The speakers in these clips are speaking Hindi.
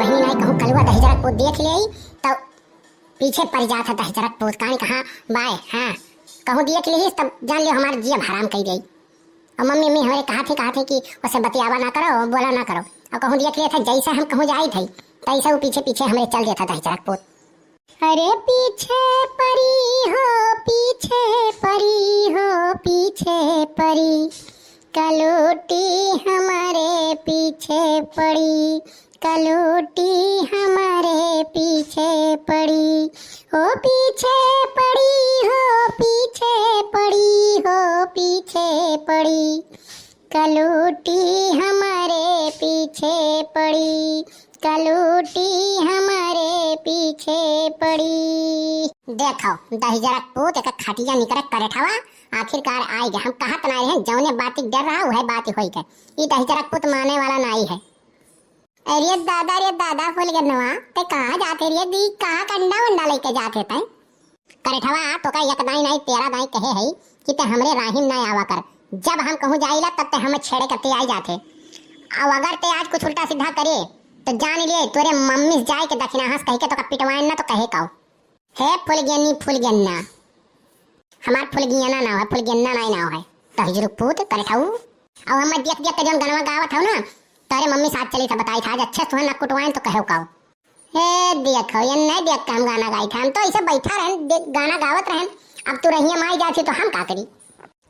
वही नहीं कहूँ कलुआ दहजरक पोत देख ले तो पीछे पड़ जात है दहजरक पोत कान कहाँ बाय। हाँ कहूँ देख ली तब जान लियो हमारे जीव हराम कही गई। और मम्मी मम्मी हमारे कहा थे कि उसे बतियावा ना करो बोला ना करो। और कहूँ देख लिया था जैसा हम कहूँ जाई थे तैसा वो पीछे पीछे हमें चल देता दहजरक पोत। अरे पीछे परी हो पीछे परी हो पीछे परी कलूटी हमारे पीछे पड़ी कलूटी हमारे पीछे पड़ी हो पीछे पड़ी हो पीछे पड़ी हो पीछे पड़ी कलूटी हमारे पीछे पड़ी कलूटी हमारे पीछे पड़ी। देखो दहजरक पोत एक खटिया निकल करे ठावा आखिरकार आई गए। हम कहा तना हैं जौने बाती डर रहा है बात होई के ये दहजरक पोत माने वाला नहीं है। अरे दादा फूल गनवा ते कहां जाते रे दी कहां कंडा वंडा लेके जाते तै करे ठावा तो का एक दाई नहीं तेरा दाई कहे है कि ते हमरे राहिम ना आवा कर। जब हम कहूं जाइला तब ते हम छेड़े करते आई जाते। अब अगर ते आज कुछ उल्टा सीधा करे तो जान लिए तोरे मम्मी जाए के दक्षिणा हंस कह के तो पिटवाए ना तो कहे काओ हे फुलगन्ना हमार फुलगियाना ना है फुलगन्ना नहीं ना है दहजरक पोत करे ठाऊ। अब हम देख के जन गनवा गावत हूं ना तारे मम्मी साथ चली था बताई था अच्छे से ना कुटवाएं तो कहो काओ हे देखो ये नहीं देख के हम गाना गाई था हम तो ऐसे बैठा रहे गाना गावत रहे। अब तू रहिया माई जाती तो हम का करी।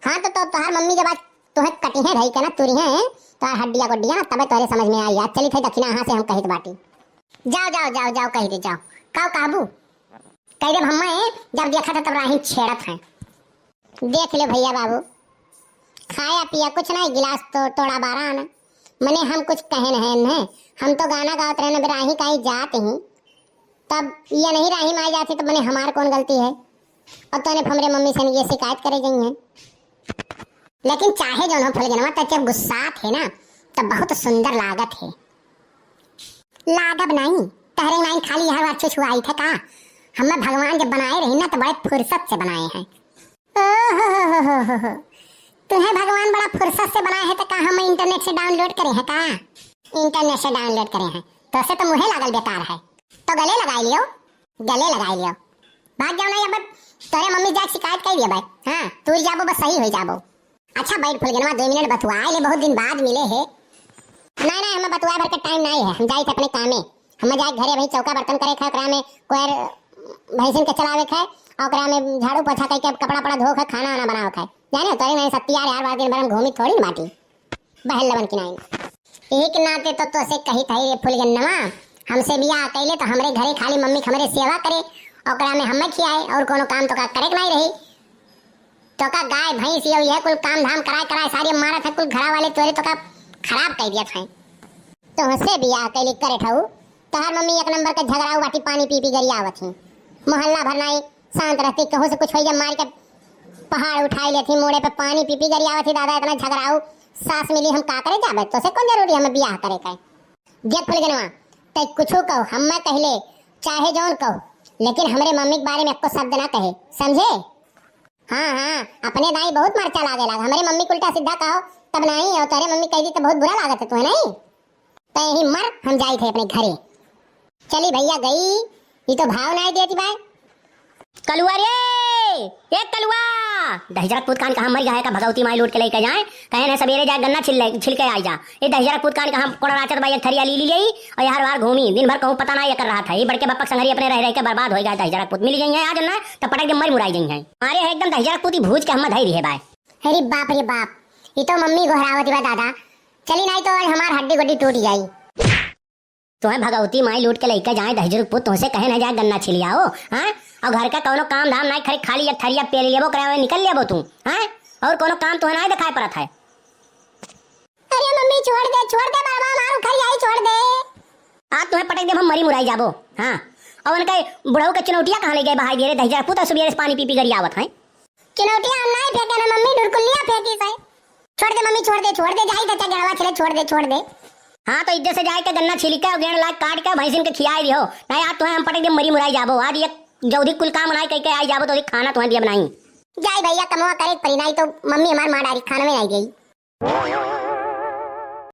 हाँ तो तोहार मम्मी जब तुम्हें कटी है रही के ना तुरी है तो हड्डिया गुड्डिया तबे तोरे समझ में आई चली थी दक्षिणा हां से हम कहित बाटी जाओ कह दे जाओ काओ काबू कह दे हम जब देखा था तब राही छेड़त है। देख ले भैया बाबू खाया पिया कुछ नहीं गिलास तो तोड़ा बारह आना मने हम कुछ कहे नहीं हम तो गाना गावत रहे ना राही कहीं जाते ही तब ये नहीं राही माई जाती तो मने हमार कौन गलती है। और तूने हमरे मम्मी से ये शिकायत करे गई है लेकिन चाहे जो ना फुलगनवा तब जब गुस्सा थे ना तब बहुत सुंदर लागत है। लागब नहीं तहरे नहीं खाली हर बार छुछुआई थे का हमें भगवान जब बनाए रही ना तो बड़े फुर्सत से बनाए हैं। तुम्हें भगवान बड़ा फुर्सत से बनाए हैं तो का हम इंटरनेट से डाउनलोड करे हैं का इंटरनेट से डाउनलोड करे हैं तो से तो मुहे लागल बेकार है तो गले लगाई लियो भाग जाओ ना अब तोरे मम्मी जाके शिकायत कर दिया भाई। हाँ तू जाबो बस सही हो जाबो। अच्छा बैठ फुलगनवा 2 मिनट बतुआए ले बहुत दिन बाद मिले है। नहीं हमें बतुआ भर का टाइम नहीं है हम जाए अपने कामे हम जाए घरे भाई चौका बर्तन करे खा ओकरा में कोर भैंसिन के चलावे खा ओकरा में झाड़ू पोछा करके कपड़ा पड़ा धो के खाना वाना बनाओ खा जाने तोरे नहीं सत्ती यार बार दिन भर हम घूमी थोड़ी बाटी बहल लवन की नहीं एक नाते तो से कही था रे फुलगनवा हमसे बियाह कैले तो हमरे घरे खाली मम्मी हमरे सेवा करे ओकरा में हमें खियाए और कोनो काम तो का करे नहीं रही तो का गाय भैंस ये कुल काम धाम कराए सारी मारत है कुल घरा वाले तोरे तो का खराब कर दिया था तो हसे बियाह कैले करे ठाऊ तोहार मम्मी एक नंबर के झगड़ाऊ बाटी पानी पी गरिया आवत थी मोहल्ला भर नहीं शांत रहती कहूं से कुछ हो जा मार के पहाड़ उठाई लेती मोड़े पे पानी पी गरिया आवत थी दादा इतना झगड़ाऊ सास मिली हम का करे जाबे तो से कौन जरूरी हमें बियाह करे का देख फुलगनवा तै कुछो कहो हम कहले चाहे जौन कहो लेकिन हमरे मम्मी के बारे में एको शब्द ना कहे समझे। हाँ अपने दाई बहुत मरचा लागे लगा हमारी मम्मी उल्टा सीधा कहो तब नहीं और तेरे मम्मी कह दी तो बहुत बुरा लागत है तुम्हें नहीं तो यही मर हम जाए थे अपने घरे चली भैया गई ये तो भाव नहीं देती भाई। कलुआ रे एक कलुआ दहजरक पुत कान कहां मर गया है का भगवती माई लूट के लेके जाए कहे ना सवेरे जाए गन्ना छिल के आई जा ये दहजरक पुत कान कहां कोड़ा राचत भाई थरिया ली गई और हर बार घूमी दिन भर कहूं पता ना ये कर रहा था ये बड़के बप्पा संगरी अपने रह के बर्बाद हो गया दहजरक पुत मिल गई है आज ना तो पटक के मर मुराई गई है अरे है एकदम दहजरक पुत भूज के हम धई है भाई। अरे बाप ये तो मम्मी घोरावती बा दादा चली नहीं तो हमार हड्डी गुड्डी टूट जाई तुम्हें भगवती माई लूट के लेके जाए दहजरक पुत तुमसे कहे ना जाए गन्ना छिल आओ हाँ और घर का कोनो काम धाम नहीं खरी खाली एक थरिया पे लेबो करावे निकल लेबो तू हैं और कोनो काम तुम्हें नहीं दिखाई पड़त है। अरे मम्मी छोड़ दे बाबा मारू खरी आई छोड़ दे आज तुम्हें पटक दे हम मरी मुराई जाबो। हाँ और उनके बुढ़ऊ के चुनौतिया कहां ले गए बहाई दे रे दहजरक पुत सुबह से पानी पी गरी आवत है चुनौतिया हम नहीं फेंके ना मम्मी ढुरकुलिया फेंकी से छोड़ दे मम्मी छोड़ दे जाई चाचा गड़वा छिले छोड़ दे। हाँ तो इज्जत से जाए के गन्ना छिल के गेड़ लाख काट के भैंसिन के खियाई दियो नहीं आज तुम्हें हम पटक दे मरी मुराई जाबो आज एक जल्दी कुल काम बनाई कह के आई जाबो तो खाना तुम्हें दिया बनाई जाए भैया कमवा करे परी नहीं तो मम्मी हमार मां डारी खाना में आई गई।